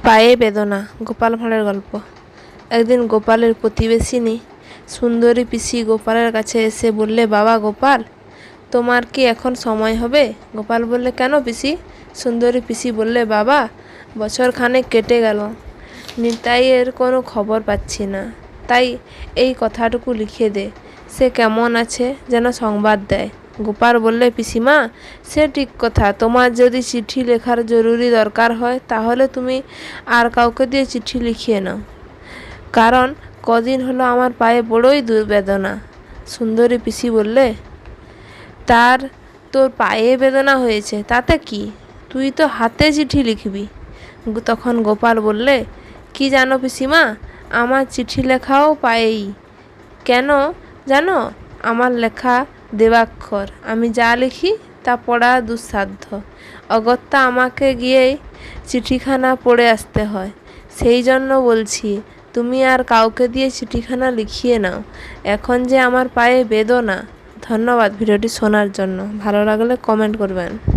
পায়ে বেদনা। গোপাল ভাঁড়ের গল্প। একদিন গোপালের প্রতিবেশিনী সুন্দরী পিসি গোপালের কাছে এসে বললে, বাবা গোপাল, তোমার কি এখন সময় হবে? গোপাল বললে, কেন পিসি? সুন্দরী পিসি বললে, বাবা, বছর খানেক কেটে গেল, নিতাইয়ের কোনো খবর পাচ্ছি না, তাই এই কথাটুকু লিখে দে, সে কেমন আছে যেন সংবাদ দেয়। গোপাল বললে, পিসিমা, সে ঠিক কথা, তোমার যদি চিঠি লেখার জরুরি দরকার হয় তাহলে তুমি আর কাউকে দিয়ে চিঠি লিখিয়ে নাও, কারণ কদিন হলো আমার পায়ে বড়ই বেদনা। সুন্দরী পিসি বললে, তোর পায়ে বেদনা হয়েছে তাতে কি, তুই তো হাতে চিঠি লিখবি। তখন গোপাল বললে, কি জানো পিসিমা, আমার চিঠি লেখাও পায়েই। কেন জানো? আমার লেখা দেবাক্ষর, আমি যা লিখি তা পড়া দুঃসাধ্য, অগত্যা আমাকে গিয়েই চিঠিখানা পড়ে আসতে হয়। সেই জন্য বলছি, তুমি আর কাউকে দিয়ে চিঠিখানা লিখিয়ে নাও, এখন যে আমার পায়ে বেদনা। ধন্যবাদ ভিডিওটি শোনার জন্য। ভালো লাগলে কমেন্ট করবেন।